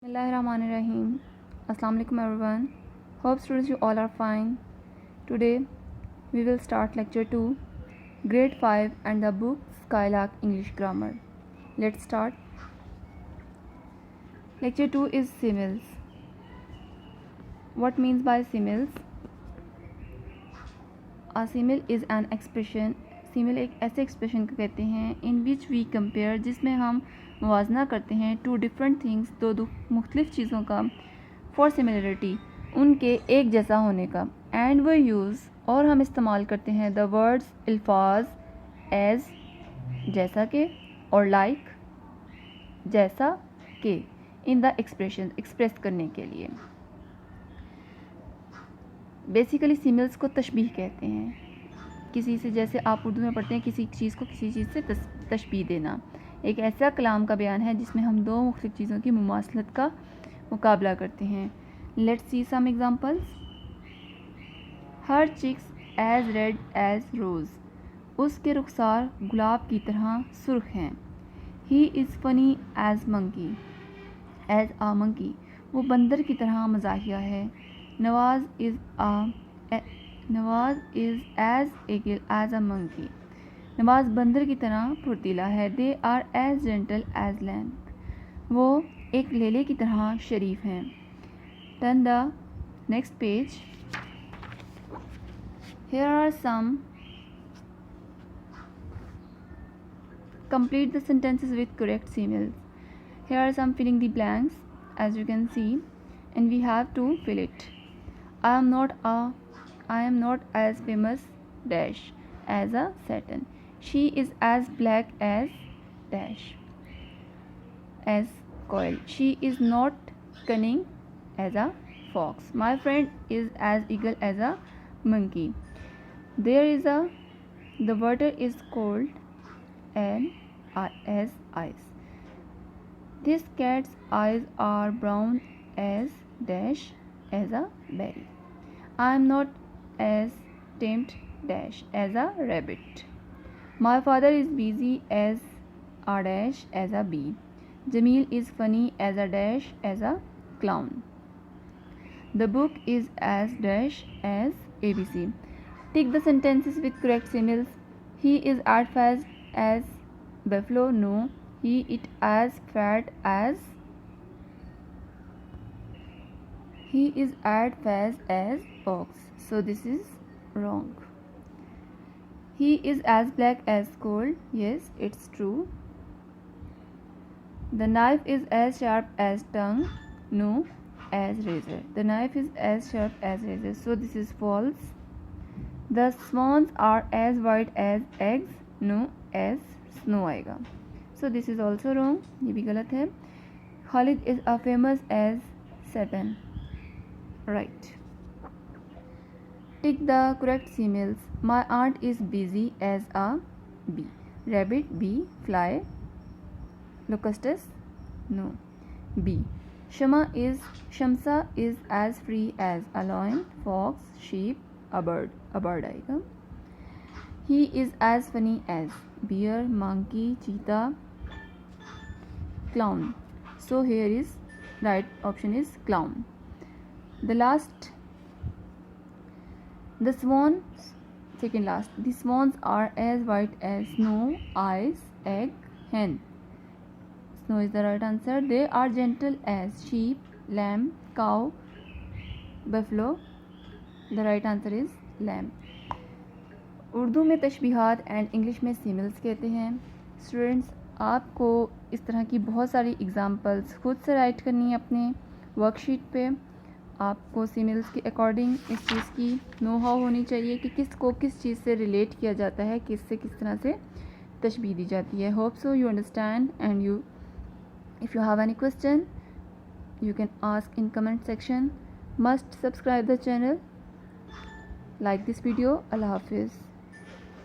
Bismillahirrahmanirrahim. Assalamu alaikum everyone. Hope students you all are fine. Today we will start lecture 2, grade 5 and the book Skylark English Grammar. Let's start. Lecture 2 is similes. What means by similes? A simile is an expression. Simile एक ऐसे expression को कहते हैं इन which we compare, जिसमें हम मुवाजना करते हैं to different things, दो मुख्तलिफ चीज़ों का, फॉर सिमिलरिटी उनके एक जैसा होने का, एंड वी यूज़ और हम इस्तेमाल करते हैं द वर्ड्स अल्फाज एज जैसा के और लाइक जैसा के इन द एक्सप्रेशन एक्सप्रेस करने के लिए। बेसिकली सिमिल्स को तशबीह कहते हैं। किसी से, जैसे आप उर्दू में पढ़ते हैं, किसी चीज़ को किसी चीज़ से तशबीह देना एक ऐसा कलाम का बयान है जिसमें हम दो मुख्तलिफ चीज़ों की मुमासलत का मुकाबला करते हैं। Let's see some examples. Her cheeks as red as rose, उसके रुखसार गुलाब की तरह सुर्ख हैं। He is funny as monkey as a monkey, वो बंदर की तरह मज़ाहिया है। Nawaz is as agile as a monkey, Nawaz बंदर की तरह फुर्तीला है। They are as gentle as lamb, वो एक लेले की तरह शरीफ हैं। Turn the next page. Here are some, complete the sentences with correct similes. Here are some filling the blanks, as you can see, and we have to fill it. I am not as famous dash as a satin. She is as black as dash as coil. She is not cunning as a fox. My friend is as eager as a monkey. The water is cold and as ice. This cat's eyes are brown as dash as a berry. I am not as tamed dash as a rabbit. My father is busy as a dash as a bee. Jamil is funny as a dash as a clown. The book is as dash as ABC. Tick the sentences with correct similes. He is as fast as buffalo. No, he is as fat as. He is as fast as ox. So this is wrong. He is as black as coal. Yes, it's true. The knife is as sharp as tongue. No, as razor. The knife is as sharp as razor. So this is false. The swans are as white as eggs. No, as snow आएगा. So this is also wrong. ये भी गलत है. Khalid is as famous as Satan. Right. Tick the correct similes. My aunt is busy as a bee. Rabbit, bee, fly. Locutus, no. Bee. Shamsa is as free as a lion. Fox, sheep, a bird. A bird आएगा. He is as funny as bear, monkey, cheetah, clown. So here is right option is clown. The last, the swans, second last. The swans are as white as snow, ice, egg, hen. Snow is the right answer. They are gentle as sheep, lamb, cow, buffalo. The right answer is lamb. Urdu में तशबीहात and English में सिमिल्स कहते हैं। Students, आपको इस तरह की बहुत सारी एग्जांपल्स खुद से राइट करनी है अपने वर्कशीट पे। आपको सिमिल्स के अकॉर्डिंग इस चीज़ की नो हाउ होनी चाहिए कि किसको किस चीज़ से रिलेट किया जाता है, किससे किस तरह से तशबीह दी जाती है। Hope so you understand and you if you have any question you can ask in comment section. Must subscribe the channel, like this video. Allah Hafiz.